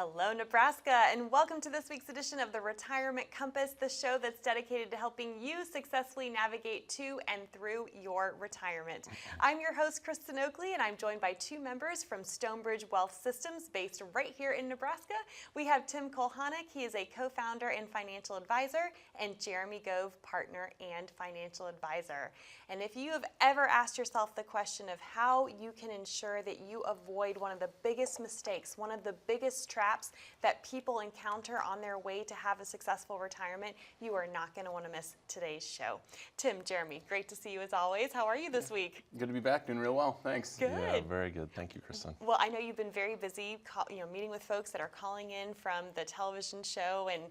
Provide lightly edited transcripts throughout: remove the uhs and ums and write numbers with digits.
Hello, Nebraska, and welcome to this week's edition of the Retirement Compass, the show that's dedicated to helping you successfully navigate to and through your retirement. I'm your host, Kristen Oakley, and I'm joined by two members from Stonebridge Wealth Systems based right here in Nebraska. We have Tim Kulhanek, he is a co-founder and financial advisor, and Jeremy Gove, partner and financial advisor. And if you have ever asked yourself the question of how you can ensure that you avoid one of the biggest mistakes, one of the biggest traps that people encounter on their way to have a successful retirement, you are not going to want to miss today's show. Tim, Jeremy, great to see you as always. How are you this week? Good to be back, doing real well, thanks. Good. Yeah, very good. Thank you, Kristen. Well, I know you've been very busy, meeting with folks that are calling in from the television show, and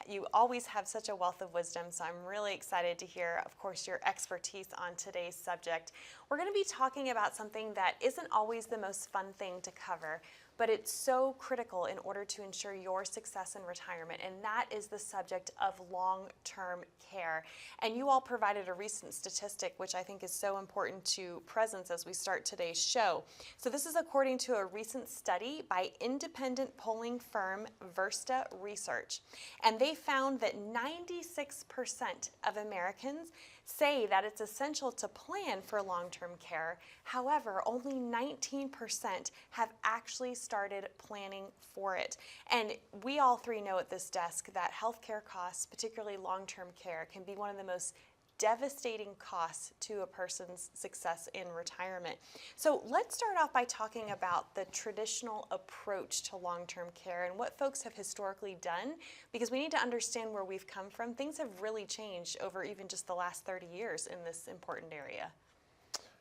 you always have such a wealth of wisdom, so I'm really excited to hear, of course, your expertise on today's subject. We're going to be talking about something that isn't always the most fun thing to cover, but it's so critical in order to ensure your success in retirement, and that is the subject of long-term care. And you all provided a recent statistic, which I think is so important to presence as we start today's show. So this is according to a recent study by independent polling firm Versta Research, and they found that 96% of Americans say that it's essential to plan for long-term care. However, only 19% have actually started planning for it. And we all three know at this desk that healthcare costs, particularly long-term care, can be one of the most devastating costs to a person's success in retirement. So let's start off by talking about the traditional approach to long-term care and what folks have historically done, because we need to understand where we've come from. Things have really changed over even just the last 30 years in this important area.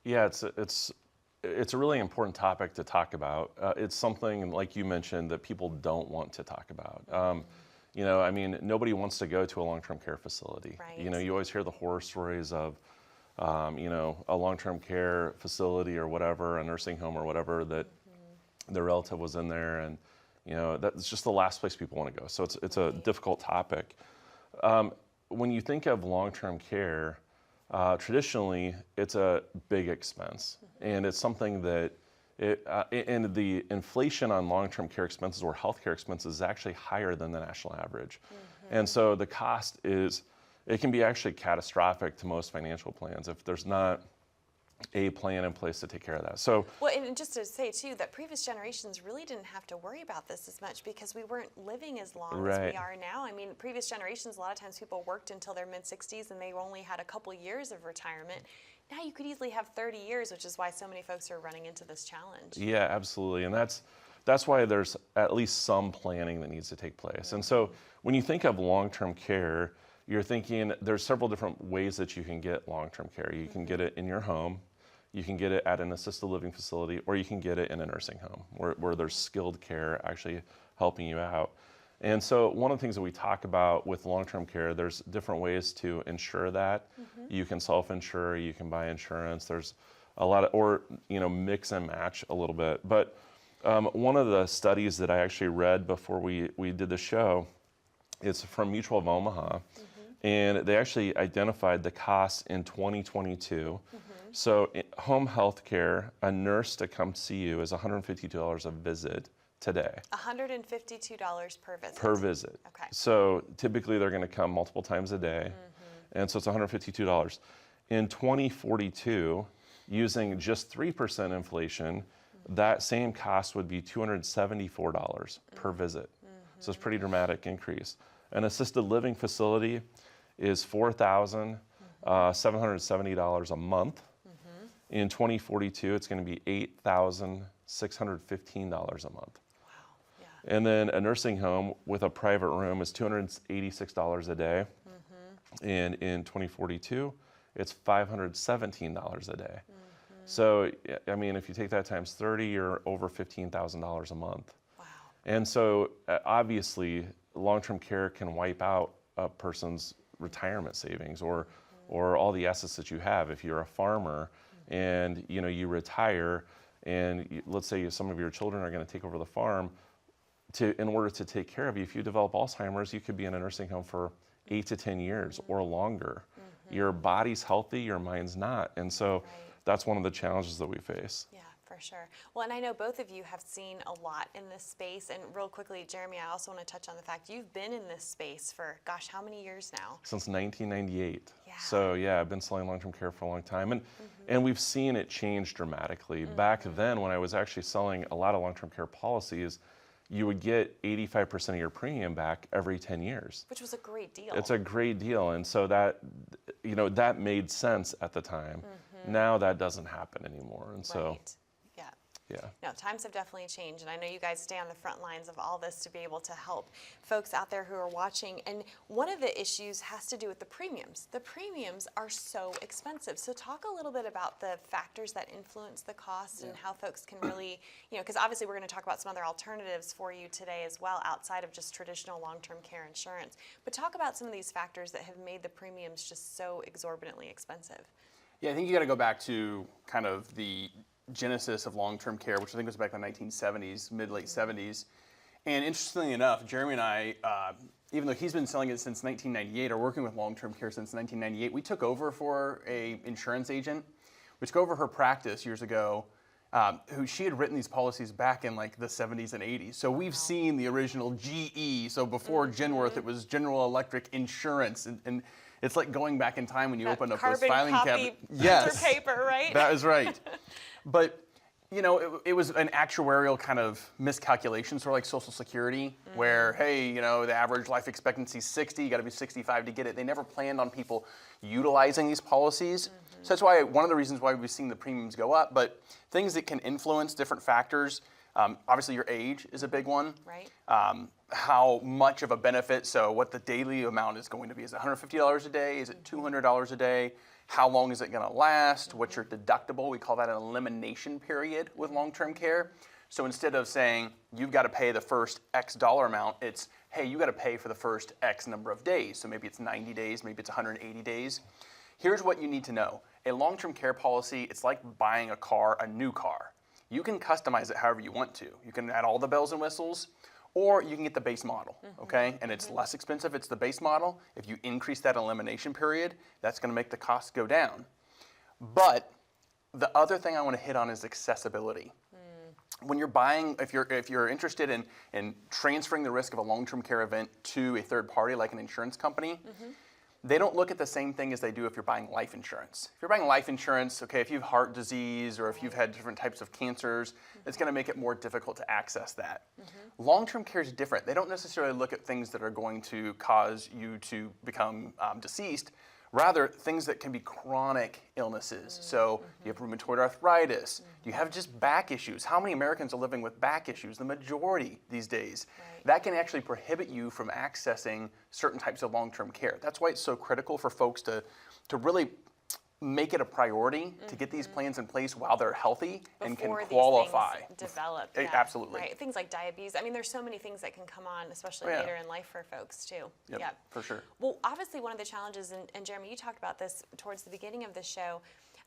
Yeah, it's a really important topic to talk about. It's something, like you mentioned, that people don't want to talk about. You know, I mean, nobody wants to go to a long-term care facility. Right. You know, you always hear the horror stories of, you know, a long-term care facility or whatever, a nursing home or whatever, that their relative was in there, and, you know, that's just the last place people want to go. So it's a difficult topic. When you think of long-term care, traditionally, it's a big expense, and it's something that and the inflation on long-term care expenses or healthcare expenses is actually higher than the national average. And so the cost it can be actually catastrophic to most financial plans if there's not a plan in place to take care of that. So, well, and just to say too, that previous generations really didn't have to worry about this as much because we weren't living as long as we are now. I mean, previous generations, a lot of times people worked until their mid-60s and they only had a couple years of retirement. Now you could easily have 30 years, which is why so many folks are running into this challenge. Yeah, absolutely. And that's why there's at least some planning that needs to take place. And so when you think of long-term care, you're thinking there's several different ways that you can get long-term care. You can get it in your home, you can get it at an assisted living facility, or you can get it in a nursing home where there's skilled care actually helping you out. And so one of the things that we talk about with long-term care, there's different ways to insure that. You can self-insure, you can buy insurance. There's a lot of, or, you know, mix and match a little bit. But one of the studies that I actually read before we did the show, it's from Mutual of Omaha, and they actually identified the costs in 2022. So home health care, a nurse to come see you is $152 a visit today. $152 per visit. Per visit. Okay. So typically they're going to come multiple times a day, and so it's $152. In 2042, using just 3% inflation, that same cost would be $274 per visit. So it's a pretty dramatic increase. An assisted living facility is $4,770 a month. In 2042, it's going to be $8,615 a month. And then a nursing home with a private room is $286 a day. And in 2042, it's $517 a day. So, I mean, if you take that times 30, you're over $15,000 a month. Wow. And so, obviously, long-term care can wipe out a person's retirement savings or all the assets that you have. If you're a farmer and, you know, you retire and let's say some of your children are going to take over the farm, in order to take care of you, if you develop Alzheimer's, you could be in a nursing home for 8 to 10 years or longer. Your body's healthy, your mind's not. And so that's one of the challenges that we face. Yeah, For sure. Well, and I know both of you have seen a lot in this space. And real quickly, Jeremy, I also want to touch on the fact you've been in this space for, gosh, how many years now? Since 1998. Yeah. So yeah, I've been selling long-term care for a long time, and we've seen it change dramatically. Back then, when I was actually selling a lot of long-term care policies, you would get 85% of your premium back every 10 years. Which was a great deal. It's a great deal, and so that, that made sense at the time. Now that doesn't happen anymore, and so. Right. Yeah. Yeah. No, times have definitely changed, and I know you guys stay on the front lines of all this to be able to help folks out there who are watching. And one of the issues has to do with the premiums. The premiums are so expensive. So talk a little bit about the factors that influence the cost and how folks can really, because obviously we're going to talk about some other alternatives for you today as well outside of just traditional long-term care insurance. But talk about some of these factors that have made the premiums just so exorbitantly expensive. Yeah, I think you got to go back to kind of the genesis of long-term care, which I think was back in the 1970s, mid-late 70s. And interestingly enough, Jeremy and I, even though he's been selling it since 1998 or working with long-term care since 1998, we took over for a insurance agent. We took over her practice years ago, who she had written these policies back in like the 70s and 80s. So we've seen the original GE. So before Genworth, it was General Electric Insurance. And it's like going back in time when you open up those filing cabinets. Yes. Paper, right? That is right. But, it was an actuarial kind of miscalculation, sort of like Social Security, where, hey, the average life expectancy is 60, you got to be 65 to get it. They never planned on people utilizing these policies. So that's why one of the reasons why we've seen the premiums go up. But things that can influence different factors, obviously your age is a big one. Right. How much of a benefit, so what the daily amount is going to be. Is it $150 a day? Is it $200 a day? How long is it going to last? What's your deductible? We call that an elimination period with long-term care. So instead of saying you've got to pay the first X dollar amount, it's, hey, you got to pay for the first X number of days. So maybe it's 90 days, maybe it's 180 days. Here's what you need to know. A long-term care policy, it's like buying a car, a new car. You can customize it however you want to. You can add all the bells and whistles, or you can get the base model, okay? And it's less expensive, it's the base model. If you increase that elimination period, that's gonna make the cost go down. But the other thing I wanna hit on is accessibility. When you're buying, if you're interested in transferring the risk of a long-term care event to a third party like an insurance company, they don't look at the same thing as they do if you're buying life insurance. If you're buying life insurance, okay, if you have heart disease or if you've had different types of cancers, it's going to make it more difficult to access that. Long-term care is different. They don't necessarily look at things that are going to cause you to become deceased. Rather, things that can be chronic illnesses. So you have rheumatoid arthritis. You have just back issues. How many Americans are living with back issues? The majority these days. That can actually prohibit you from accessing certain types of long-term care. That's why it's so critical for folks to really make it a priority to get these plans in place while they're healthy and can qualify. These things develop. Absolutely. Right. Things like diabetes. I mean, there's so many things that can come on, especially later in life for folks too. Yep, for sure. Well, obviously one of the challenges, and Jeremy, you talked about this towards the beginning of the show,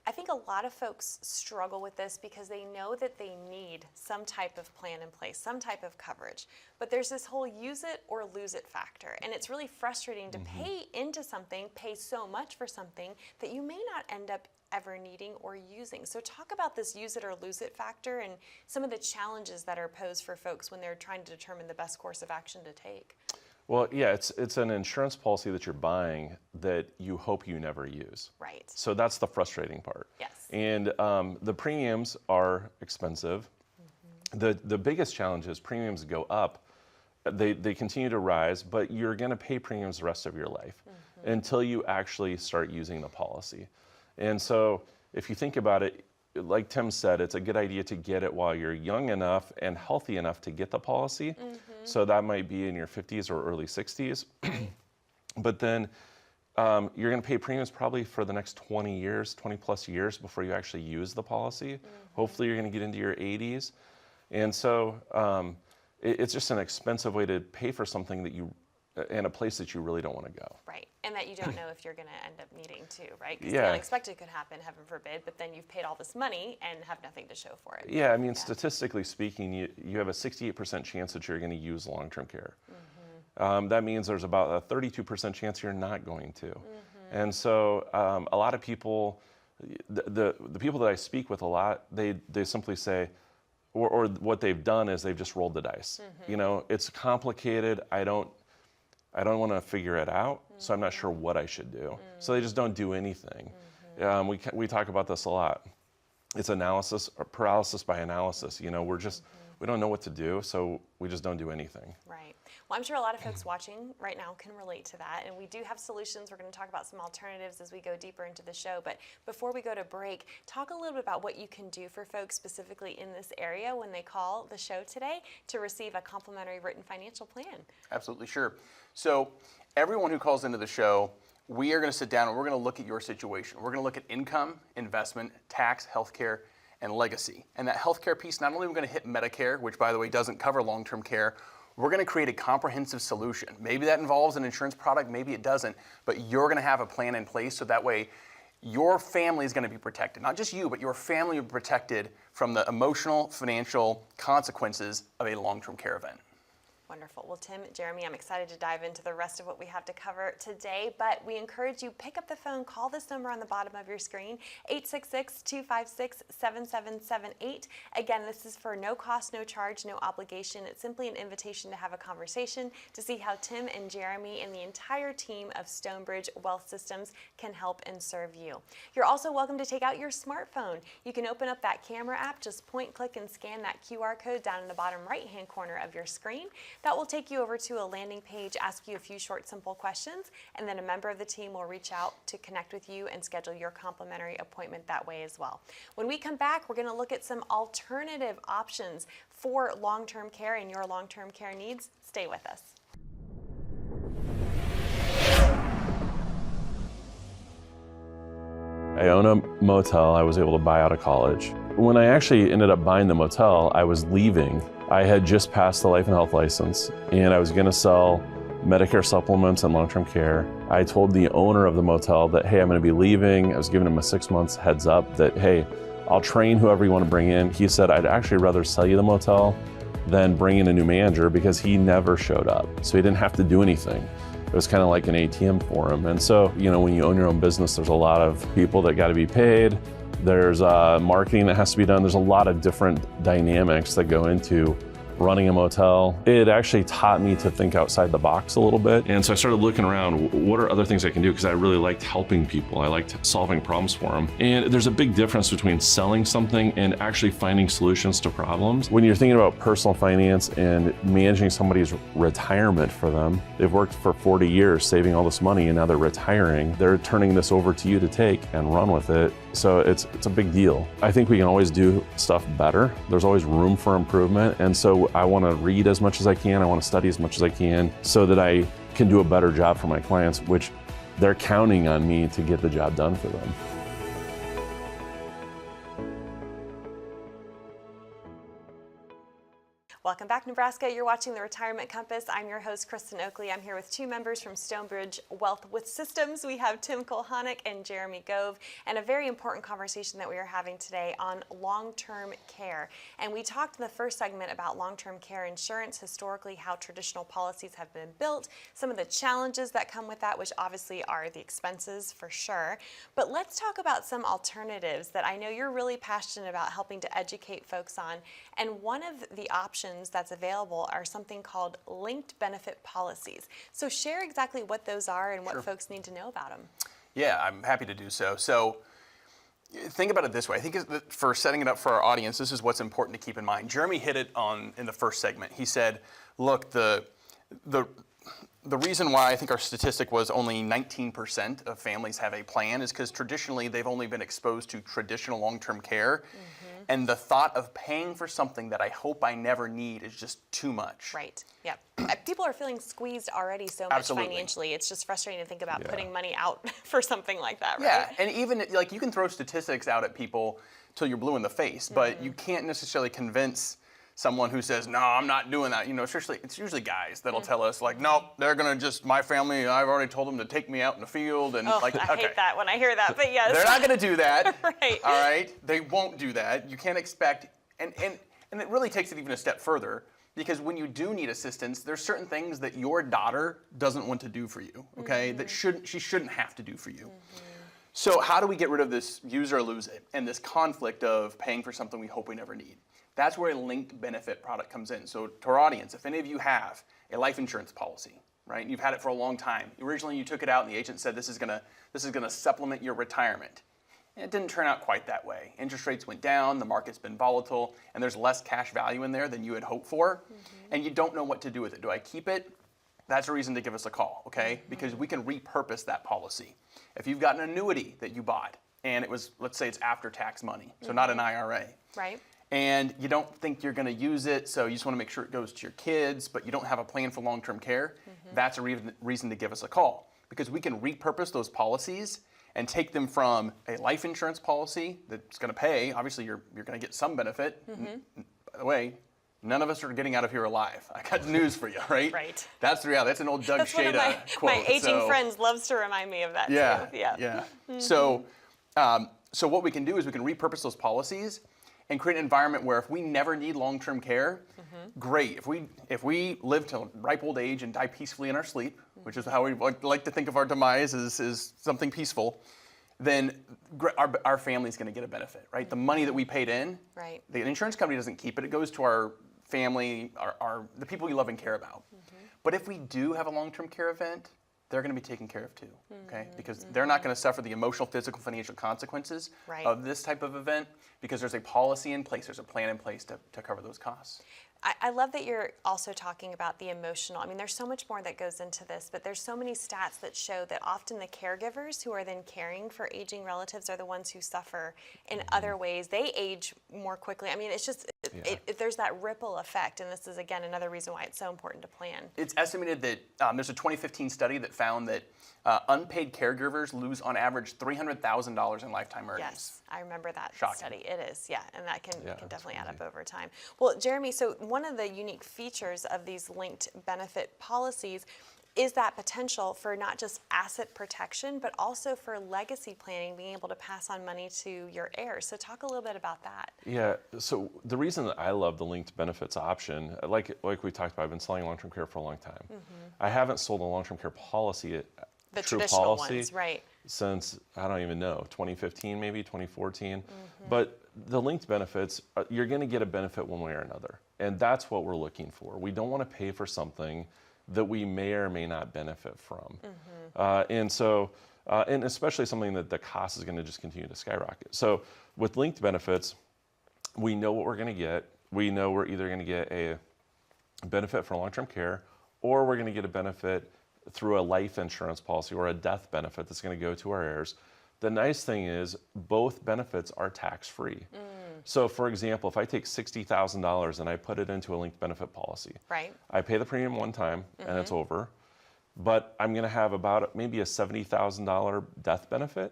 I think a lot of folks struggle with this because they know that they need some type of plan in place, some type of coverage. But there's this whole use it or lose it factor. And it's really frustrating to pay into something, pay so much for something that you may not end up ever needing or using. So talk about this use it or lose it factor and some of the challenges that are posed for folks when they're trying to determine the best course of action to take. Well, yeah, it's an insurance policy that you're buying that you hope you never use. Right. So that's the frustrating part. Yes. And the premiums are expensive. The biggest challenge is premiums go up. They continue to rise, but you're going to pay premiums the rest of your life until you actually start using the policy. And so if you think about it, like Tim said, it's a good idea to get it while you're young enough and healthy enough to get the policy. So that might be in your 50s or early 60s. But then you're going to pay premiums probably for the next 20 years, 20 plus years before you actually use the policy. Hopefully you're going to get into your 80s. And so it's just an expensive way to pay for something that you, in a place that you really don't want to go. Right, and that you don't know if you're going to end up needing to, right? Because Yeah. the unexpected could happen, heaven forbid, but then you've paid all this money and have nothing to show for it. Yeah, I mean, statistically speaking, you have a 68% chance that you're going to use long-term care. That means there's about a 32% chance you're not going to. And so a lot of people the people that I speak with a lot, they simply say, or what they've done is they've just rolled the dice. You know, it's complicated. I don't want to figure it out, so I'm not sure what I should do. So they just don't do anything. We talk about this a lot. It's analysis or paralysis by analysis. You know, we don't know what to do, so we just don't do anything. Right. Well, I'm sure a lot of folks watching right now can relate to that, and we do have solutions. We're going to talk about some alternatives as we go deeper into the show, but before we go to break, talk a little bit about what you can do for folks specifically in this area when they call the show today to receive a complimentary written financial plan. Absolutely, sure. So everyone who calls into the show, we are going to sit down and we're going to look at your situation. We're going to look at income, investment, tax, healthcare, and legacy. And that healthcare piece, not only are we going to hit Medicare, which by the way doesn't cover long-term care, we're going to create a comprehensive solution. Maybe that involves an insurance product, maybe it doesn't, but you're going to have a plan in place so that way your family is going to be protected. Not just you, but your family will be protected from the emotional, financial consequences of a long-term care event. Wonderful. Well, Tim, Jeremy, I'm excited to dive into the rest of what we have to cover today, but we encourage you, pick up the phone, call this number on the bottom of your screen, 866-256-7778. Again, this is for no cost, no charge, no obligation. It's simply an invitation to have a conversation to see how Tim and Jeremy and the entire team of Stonebridge Wealth Systems can help and serve you. You're also welcome to take out your smartphone. You can open up that camera app, just point, click, and scan that QR code down in the bottom right-hand corner of your screen. That will take you over to a landing page, ask you a few short, simple questions, and then a member of the team will reach out to connect with you and schedule your complimentary appointment that way as well. When we come back, we're going to look at some alternative options for long-term care and your long-term care needs. Stay with us. I own a motel I was able to buy out of college. When I actually ended up buying the motel, I was leaving. I had just passed the life and health license, and I was going to sell Medicare supplements and long-term care. I told the owner of the motel that, hey, I'm going to be leaving. I was giving him a 6 months heads up that, hey, I'll train whoever you want to bring in. He said, I'd actually rather sell you the motel than bring in a new manager because he never showed up. So he didn't have to do anything. It was kind of like an ATM for him. And so, you know, when you own your own business, there's a lot of people that got to be paid. There's marketing that has to be done. There's a lot of different dynamics that go into running a motel. It actually taught me to think outside the box a little bit. And so I started looking around, what are other things I can do? Because I really liked helping people. I liked solving problems for them. And there's a big difference between selling something and actually finding solutions to problems. When you're thinking about personal finance and managing somebody's retirement for them, they've worked for 40 years saving all this money and now they're retiring. They're turning this over to you to take and run with it. So it's a big deal. I think we can always do stuff better. There's always room for improvement. And so I want to read as much as I can. I want to study as much as I can so that I can do a better job for my clients, which they're counting on me to get the job done for them. Welcome back, Nebraska. You're watching The Retirement Compass. I'm your host, Kristen Oakley. I'm here with two members from Stonebridge Wealth Systems. We have Tim Kulhanek and Jeremy Gove, and a very important conversation that we are having today on long-term care. And we talked in the first segment about long-term care insurance, historically how traditional policies have been built, some of the challenges that come with that, which obviously are the expenses for sure. But let's talk about some alternatives that I know you're really passionate about helping to educate folks on. And one of the options that's available are something called linked benefit policies. So share exactly what those are and what Sure. folks need to know about them. Yeah, I'm happy to do so. So think about it this way. I think for setting it up for our audience, this is what's important to keep in mind. Jeremy hit it on in the first segment. He said, look, the reason why I think our statistic was only 19% of families have a plan is because traditionally they've only been exposed to traditional long-term care. And the thought of paying for something that I hope I never need is just too much. Right. Yeah. People are feeling squeezed already so much Absolutely. financially. It's just frustrating to think about putting money out for something like that, right? Yeah, and even like you can throw statistics out at people till you're blue in the face, but you can't necessarily convince someone who says, no, I'm not doing that. You know, it's usually guys that'll tell us like, nope, they're gonna just, my family, I've already told them to take me out in the field. And Oh, like, I hate that when I hear that, but yes. They're not gonna do that. Right. All right, they won't do that. You can't expect, and it really takes it even a step further, because when you do need assistance, there's certain things that your daughter doesn't want to do for you, okay? That she shouldn't have to do for you. So how do we get rid of this use or lose it and this conflict of paying for something we hope we never need? That's where a linked benefit product comes in. So to our audience, if any of you have a life insurance policy, right, and you've had it for a long time, originally you took it out and the agent said this is gonna supplement your retirement. And it didn't turn out quite that way. Interest rates went down, the market's been volatile, and there's less cash value in there than you had hoped for, and you don't know what to do with it. Do I keep it? That's a reason to give us a call, okay? Because we can repurpose that policy. If you've got an annuity that you bought, and it was, let's say it's after-tax money, so not an IRA. Right. And you don't think you're gonna use it, so you just wanna make sure it goes to your kids, but you don't have a plan for long-term care, that's a reason to give us a call. Because we can repurpose those policies and take them from a life insurance policy that's gonna pay, obviously you're gonna get some benefit. By the way, none of us are getting out of here alive. I got news for you, right? Right. That's the reality. That's an old Doug That's one of Shada quote. my aging friends loves to remind me of that Yeah, too. Yeah. yeah. So what we can do is we can repurpose those policies and create an environment where if we never need long-term care, great. If we live to ripe old age and die peacefully in our sleep, which is how we like to think of our demise is something peaceful, then our family's going to get a benefit, right? The money that we paid in, Right. the insurance company doesn't keep it. It goes to our family, the people we love and care about. But if we do have a long-term care event, they're going to be taken care of too, okay? Because they're not going to suffer the emotional, physical, financial consequences Right. of this type of event because there's a policy in place, there's a plan in place to cover those costs. I love that you're also talking about the emotional. I mean, there's so much more that goes into this, but there's so many stats that show that often the caregivers who are then caring for aging relatives are the ones who suffer in other ways. They age more quickly. I mean, it's just, there's that ripple effect, and this is, again, another reason why it's so important to plan. It's estimated that there's a 2015 study that found that unpaid caregivers lose on average $300,000 in lifetime earnings. Yes, I remember that Shocking. study. It is, yeah, and that can that's definitely add up crazy. over time. Well, Jeremy, so one of the unique features of these linked benefit policies is that potential for not just asset protection, but also for legacy planning, being able to pass on money to your heirs. So talk a little bit about that. Yeah, so the reason that I love the linked benefits option, like we talked about, I've been selling long-term care for a long time. I haven't sold a long-term care policy, The true traditional policy, ones, right? since, I don't even know, 2015 maybe, 2014. But the linked benefits, you're going to get a benefit one way or another. And that's what we're looking for. We don't want to pay for something that we may or may not benefit from. And so, and especially something that the cost is going to just continue to skyrocket. So with linked benefits, we know what we're going to get. We know we're either going to get a benefit for long-term care, or we're going to get a benefit through a life insurance policy or a death benefit that's going to go to our heirs. The nice thing is both benefits are tax-free. So for example, if I take $60,000 and I put it into a linked benefit policy, Right. I pay the premium one time and it's over, but I'm going to have about maybe a $70,000 death benefit,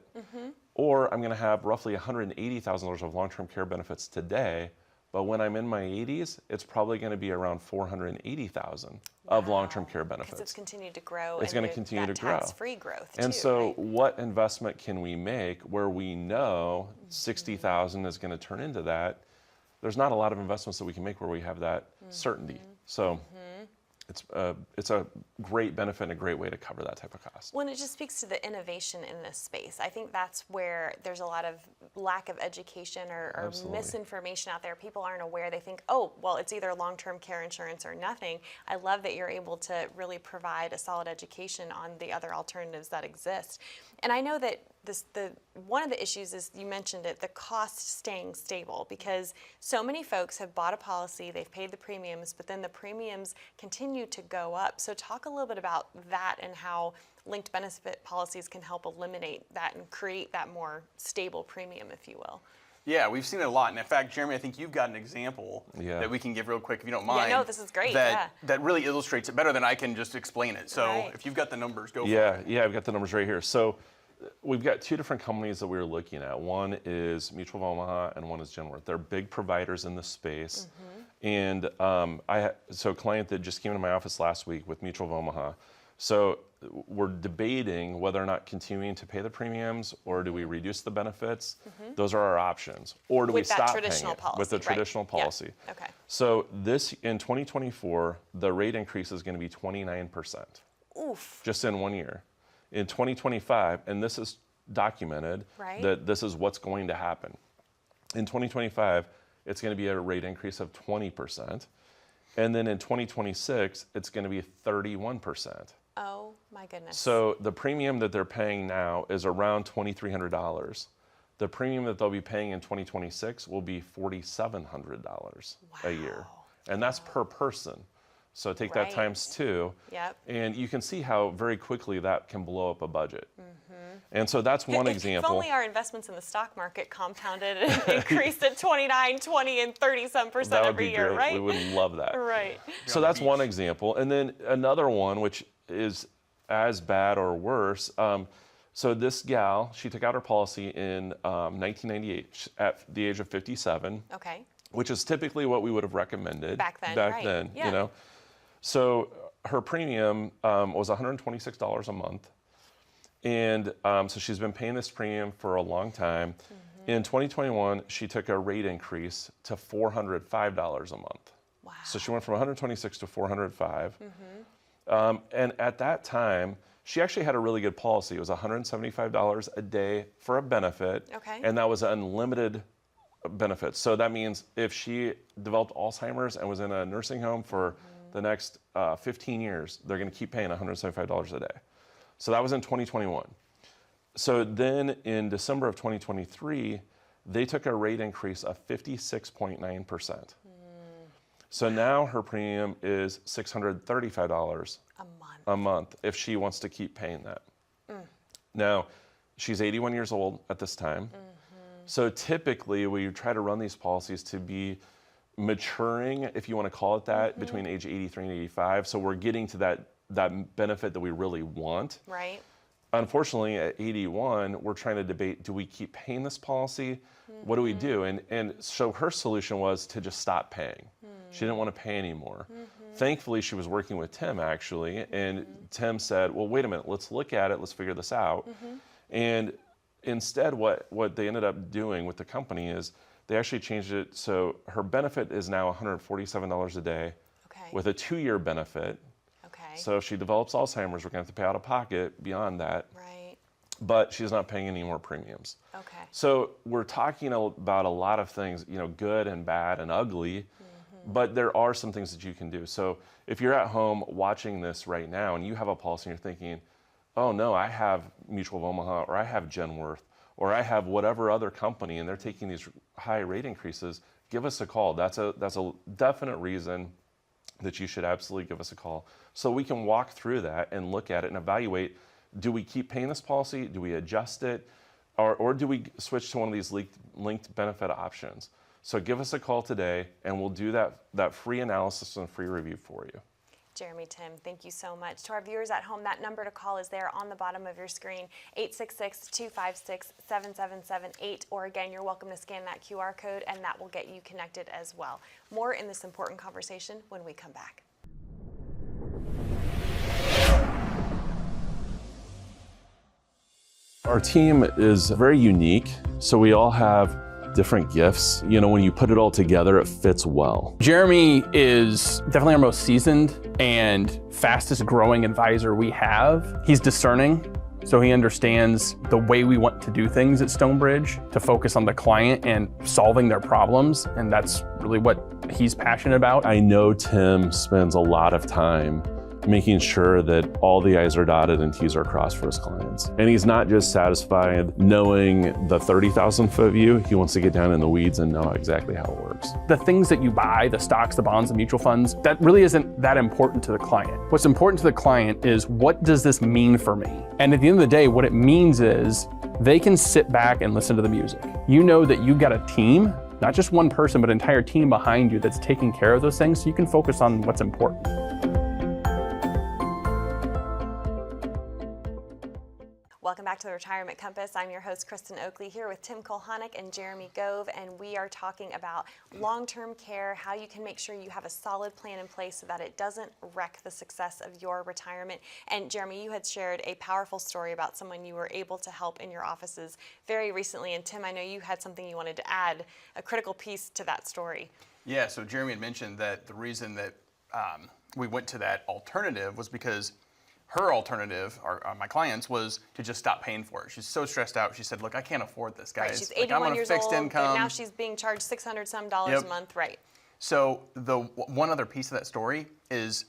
or I'm going to have roughly $180,000 of long-term care benefits today. But when I'm in my 80s, it's probably going to be around $480,000 of long-term care Because benefits. it's continued to grow. It's and gonna continue that to grow. Tax-free growth, And too, so right? what investment can we make where we know 60,000 is going to turn into that? There's not a lot of investments that we can make where we have that certainty. So it's a great benefit and a great way to cover that type of cost. Well, and it just speaks to the innovation in this space. I think that's where there's a lot of lack of education or Absolutely. misinformation out there. People aren't aware. They think, oh, well, it's either long-term care insurance or nothing. I love that you're able to really provide a solid education on the other alternatives that exist. And I know that one of the issues is, you mentioned it, the cost staying stable, because so many folks have bought a policy, they've paid the premiums, but then the premiums continue to go up. So talk a little bit about that and how linked benefit policies can help eliminate that and create that more stable premium, if you will. Yeah, we've seen it a lot. And in fact, Jeremy, I think you've got an example Yeah. that we can give real quick, if you don't mind. Yeah, no, this is great. That really illustrates it better than I can just explain it. So Right. if you've got the numbers, go for it. Yeah, I've got the numbers right here. So we've got two different companies that we were looking at. One is Mutual of Omaha and one is Genworth. They're big providers in this space. And so a client that just came into my office last week with Mutual of Omaha. So we're debating whether or not continuing to pay the premiums, or do we reduce the benefits? Those are our options. Or do we With that stop paying traditional it policy, with the right. traditional Yeah. policy? Okay. So in 2024, the rate increase is going to be 29%. Oof. Just in 1 year. In 2025, and this is documented Right. that this is what's going to happen. In 2025, it's going to be a rate increase of 20%. And then in 2026, it's going to be 31%. Oh my goodness. So the premium that they're paying now is around $2,300. The premium that they'll be paying in 2026 will be $4,700 a year. And that's per person. So take that Right. times 2. Yep. And you can see how very quickly that can blow up a budget. And so that's one If example. only our investments in the stock market compounded and increased at 29, 20, and 30-some% That would every be year, great. right? We would love that. Right. So that's one example. And then another one, which is as bad or worse. So this gal, she took out her policy in 1998 at the age of 57, Okay. which is typically what we would have recommended Back then, Back right. then, Yeah. you know. So her premium was $126 a month. And so she's been paying this premium for a long time. In 2021, she took a rate increase to $405 a month. Wow. So she went from 126 to 405. And at that time, she actually had a really good policy. It was $175 a day for a benefit. Okay. And that was unlimited benefits. So that means if she developed Alzheimer's and was in a nursing home for the next 15 years, they're going to keep paying $175 a day. So that was in 2021. So then in December of 2023, they took a rate increase of 56.9%. So now her premium is $635 A month. a month if she wants to keep paying that. Now, she's 81 years old at this time. So typically we try to run these policies to be maturing, if you want to call it that, between age 83 and 85. So we're getting to that benefit that we really want. Right. Unfortunately, at 81, we're trying to debate, do we keep paying this policy? What do we do? And so her solution was to just stop paying. She didn't want to pay anymore. Thankfully, she was working with Tim, actually, and Tim said, well, wait a minute, let's look at it, let's figure this out. And instead, what they ended up doing with the company is they actually changed it so her benefit is now $147 a day Okay. with a 2-year benefit. Okay. So if she develops Alzheimer's, we're going to have to pay out of pocket beyond that, Right. but she's not paying any more premiums. Okay. So we're talking about a lot of things, you know, good and bad and ugly, but there are some things that you can do. So if you're at home watching this right now and you have a policy and you're thinking, oh no, I have Mutual of Omaha or I have Genworth or I have whatever other company and they're taking these high rate increases, give us a call. That's a definite reason that you should absolutely give us a call so we can walk through that and look at it and evaluate, do we keep paying this policy? Do we adjust it? Or do we switch to one of these linked benefit options? So give us a call today and we'll do that free analysis and free review for you. Jeremy, Tim, thank you so much. To our viewers at home, that number to call is there on the bottom of your screen, 866-256-7778. Or again, you're welcome to scan that QR code and that will get you connected as well. More in this important conversation when we come back. Our team is very unique, so we all have different gifts. You know, when you put it all together, it fits well. Jeremy is definitely our most seasoned and fastest growing advisor we have. He's discerning, so he understands the way we want to do things at Stonebridge, to focus on the client and solving their problems, and that's really what he's passionate about. I know Tim spends a lot of time making sure that all the I's are dotted and T's are crossed for his clients. And he's not just satisfied knowing the 30,000-foot view, he wants to get down in the weeds and know exactly how it works. The things that you buy, the stocks, the bonds, the mutual funds, that really isn't that important to the client. What's important to the client is, what does this mean for me? And at the end of the day, what it means is they can sit back and listen to the music. You know that you've got a team, not just one person, but an entire team behind you that's taking care of those things, so you can focus on what's important. Welcome back to the Retirement Compass. I'm your host, Kristen Oakley, here with Tim Kulhanek and Jeremy Gove, and we are talking about long-term care, how you can make sure you have a solid plan in place so that it doesn't wreck the success of your retirement. And Jeremy, you had shared a powerful story about someone you were able to help in your offices very recently. And Tim, I know you had something you wanted to add, a critical piece to that story. Yeah, so Jeremy had mentioned that the reason that we went to that alternative was because Her alternative, my client's, was to just stop paying for it. She's so stressed out. She said, "Look, I can't afford this, guys. Right, she's Like, I'm 81 on a years fixed old, income." and now she's being charged $600 Yep. a month, right? So the one other piece of that story is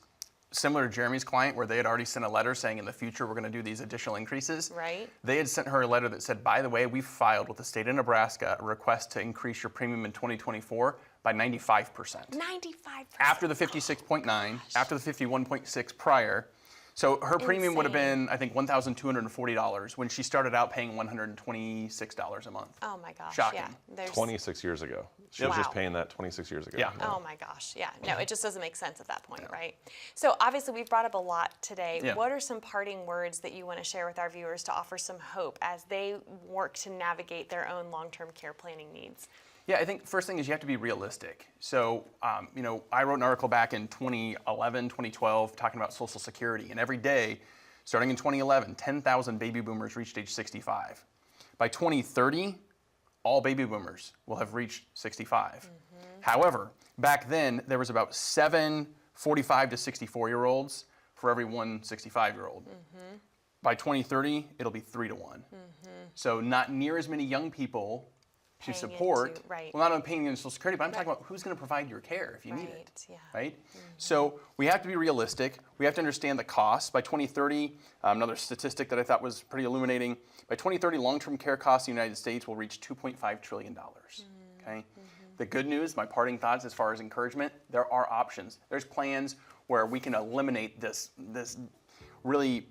similar to Jeremy's client, where they had already sent a letter saying in the future we're going to do these additional increases. Right. They had sent her a letter that said, "By the way, we filed with the state of Nebraska a request to increase your premium in 2024 by 95%. 95%. After the 56.9, after the 51.6 prior." So her premium would have been, I think, $1,240 when she started out paying $126 a month. Oh my gosh. Shocking. Yeah. There's, 26 years ago. She was just Wow. paying that 26 years ago. Yeah. Oh my gosh. Yeah. No, it just doesn't make sense at that point, right? So obviously we've brought up a lot today. Yeah. What are some parting words that you want to share with our viewers to offer some hope as they work to navigate their own long-term care planning needs? Yeah, I think first thing is you have to be realistic. So, I wrote an article back in 2011, 2012, talking about Social Security. And every day, starting in 2011, 10,000 baby boomers reached age 65. By 2030, all baby boomers will have reached 65. However, back then, there was about 7 45 to 64-year-olds for every one 65-year-old. By 2030, it'll be 3 to 1. So not near as many young people to Paying support, into- right. well, not only paying into Social Security, but I'm talking about who's going to provide your care if you need it, Right, yeah. right? So we have to be realistic. We have to understand the costs. By 2030, another statistic that I thought was pretty illuminating, by 2030, long-term care costs in the United States will reach $2.5 trillion, okay? The good news, my parting thoughts as far as encouragement, there are options. There's plans where we can eliminate this really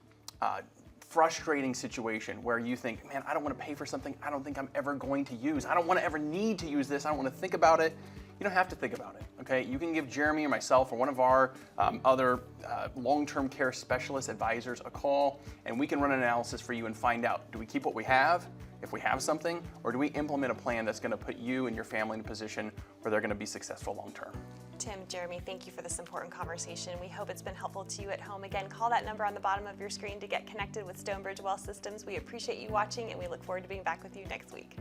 frustrating situation where you think, man, I don't want to pay for something I don't think I'm ever going to use. I don't want to ever need to use this. I don't want to think about it. You don't have to think about it, okay? You can give Jeremy or myself or one of our other long-term care specialist advisors a call, and we can run an analysis for you and find out, do we keep what we have, if we have something, or do we implement a plan that's going to put you and your family in a position where they're going to be successful long-term? Tim, Jeremy, thank you for this important conversation. We hope it's been helpful to you at home. Again, call that number on the bottom of your screen to get connected with Stonebridge Wealth Systems. We appreciate you watching, and we look forward to being back with you next week.